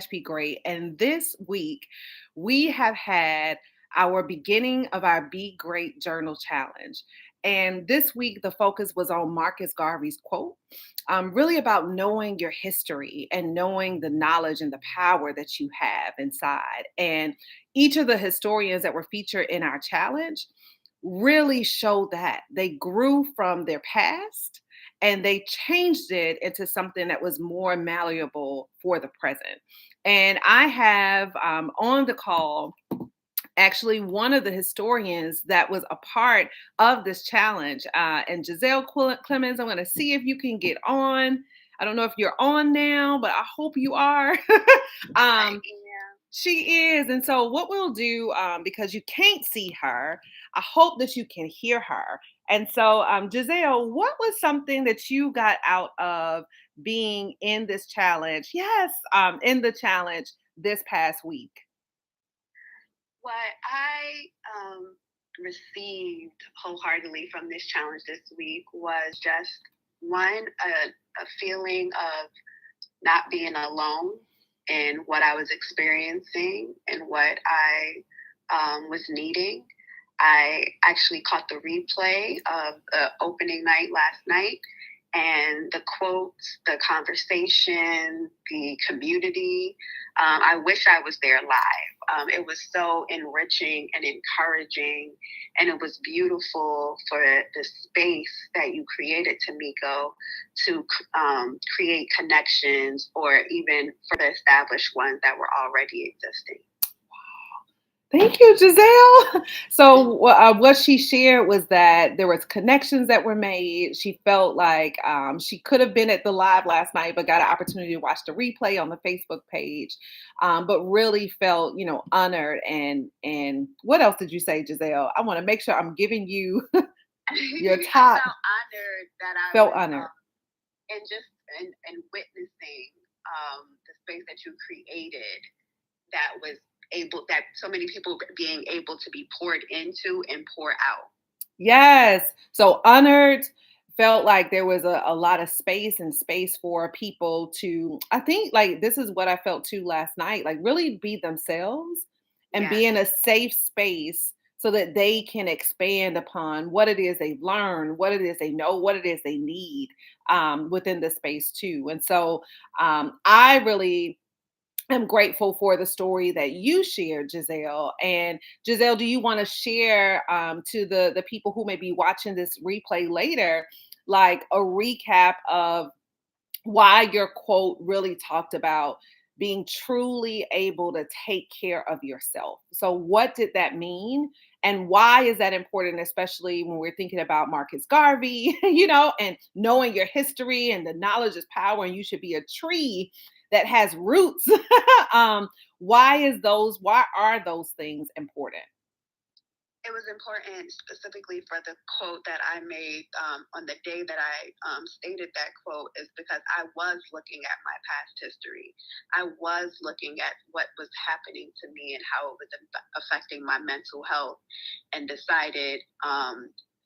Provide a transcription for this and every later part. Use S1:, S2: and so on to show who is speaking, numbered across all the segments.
S1: Be great. And this week, we have had our beginning of our Be Great Journal Challenge. And this week, the focus was on Marcus Garvey's quote, really about knowing your history and knowing the knowledge and the power that you have inside. And each of the historians that were featured in our challenge really showed that they grew from their past and they changed it into something that was more malleable for the present. And I have on the call actually one of the historians that was a part of this challenge. And Giselle Clemens, I'm going to see if you can get on. I don't know if you're on now, but I hope you are. um, she is. And so, what we'll do, because you can't see her, I hope that you can hear her. And so, Giselle, what was something that you got out of being in this challenge? Yes, in the challenge this past week.
S2: What I received wholeheartedly from this challenge this week was just a feeling of not being alone in what I was experiencing and what I was needing. I actually caught the replay of the opening night last night, and the quotes, the conversation, the community. I wish I was there live. It was so enriching and encouraging, and it was beautiful for the space that you created, Tamiko, to create connections or even further establish ones that were already existing.
S1: Thank you, Giselle. So, what she shared was that there was connections that were made. She felt like she could have been at the live last night, but got an opportunity to watch the replay on the Facebook page. But really felt, honored. And what else did you say, Giselle? I want to make sure I'm giving you your
S2: I
S1: top.
S2: felt honored that I
S1: Felt
S2: was,
S1: honored.
S2: and just and witnessing the space that you created that was able, that so many people being able to be poured into and pour out.
S1: Yes. So honored, felt like there was a lot of space for people to, I think like this is what I felt too last night, like really be themselves and be
S2: Yes.
S1: in a safe space so that they can expand upon what it is they've learned, what it is they know, what it is they need within the space too. And so I really I'm grateful for the story that you shared, Giselle. And Giselle, do you want to share to the people who may be watching this replay later, like a recap of why your quote really talked about being truly able to take care of yourself? So, what did that mean? And why is that important, especially when we're thinking about Marcus Garvey, and knowing your history and the knowledge is power, and you should be a tree that has roots. Why are those things important?
S2: It was important specifically for the quote that I made on the day that I stated that quote, is because I was looking at my past history. I was looking at what was happening to me and how it was affecting my mental health, and decided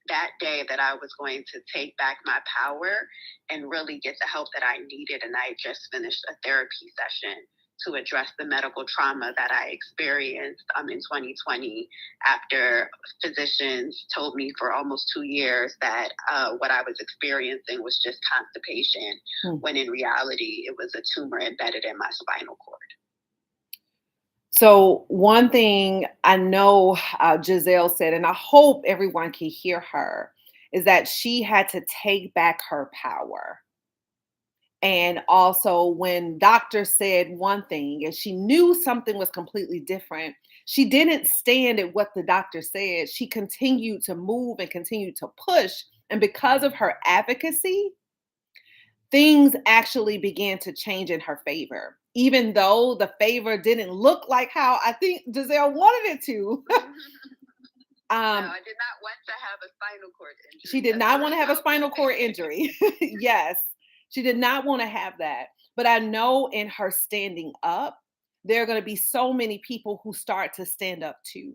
S2: that day that I was going to take back my power and really get the help that I needed. And I just finished a therapy session to address the medical trauma that I experienced in 2020, after physicians told me for almost 2 years that what I was experiencing was just constipation, when in reality it was a tumor embedded in my spinal cord.
S1: So, one thing I know Giselle said, and I hope everyone can hear her, is that she had to take back her power. And also, when doctors said one thing and she knew something was completely different, she didn't stand at what the doctor said. She continued to move and continued to push. And because of her advocacy, things actually began to change in her favor, even though the favor didn't look like how I think Giselle wanted it to.
S2: No, I did not want to have a spinal cord injury.
S1: She did not want to have a spinal cord injury. Yes, she did not want to have that. But I know in her standing up, there are going to be so many people who start to stand up too.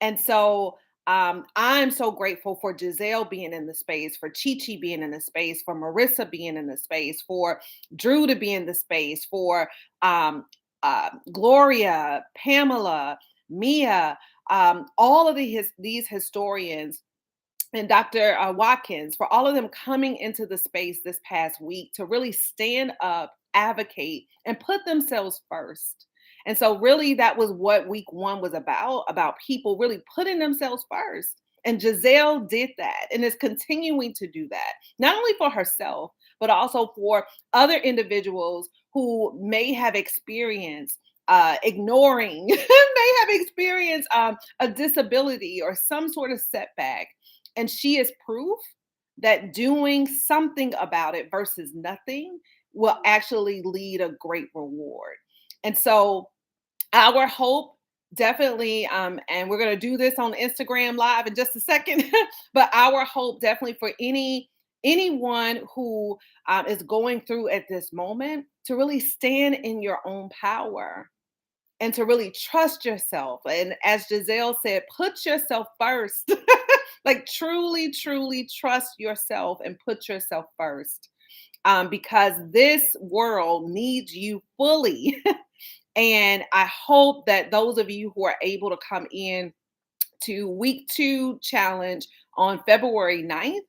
S1: And so I'm so grateful for Giselle being in the space, for Chi Chi being in the space, for Marissa being in the space, for Drew to be in the space, for Gloria, Pamela, Mia, all of these historians and Dr. Watkins, for all of them coming into the space this past week to really stand up, advocate, and put themselves first. And so, really, that was what week one was about people really putting themselves first. And Giselle did that and is continuing to do that, not only for herself, but also for other individuals who may have experienced ignoring, may have experienced a disability or some sort of setback, and she is proof that doing something about it versus nothing will actually lead a great reward. And so our hope definitely, and we're going to do this on Instagram live in just a second, but our hope definitely for anyone who is going through at this moment to really stand in your own power and to really trust yourself. And as Giselle said, put yourself first. Like truly, truly trust yourself and put yourself first, because this world needs you fully. And I hope that those of you who are able to come in to week two challenge on February 9th,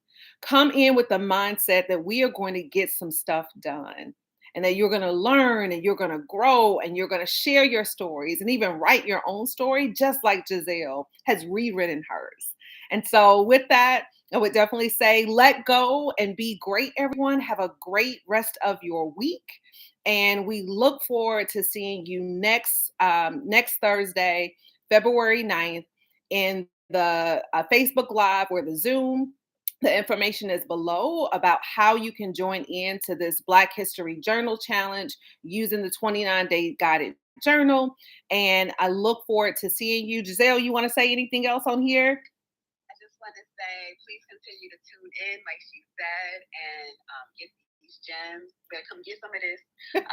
S1: come in with the mindset that we are going to get some stuff done and that you're going to learn and you're going to grow and you're going to share your stories and even write your own story, just like Giselle has rewritten hers. And so, with that, I would definitely say let go and be great, everyone. Have a great rest of your week. And we look forward to seeing you next Thursday, February 9th, in the Facebook Live or the Zoom. The information is below about how you can join in to this Black History Journal Challenge using the 29-day guided journal. And I look forward to seeing you. Giselle, you want to say anything else on here?
S2: I just want to say, please continue to tune in, like she said, and get these gems. Better come get some of this, and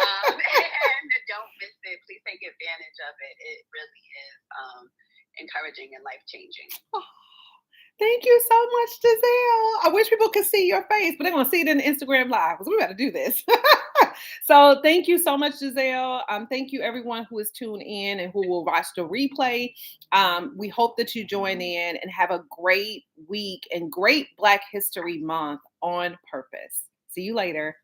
S2: don't miss it. Please take advantage of it. It really is encouraging and life changing.
S1: Oh, thank you so much, Giselle. I wish people could see your face, but they're going to see it in the Instagram live because we got to do this. So thank you so much, Giselle. Thank you, everyone who is tuned in and who will watch the replay. We hope that you join in and have a great week and great Black History Month on purpose. See you later.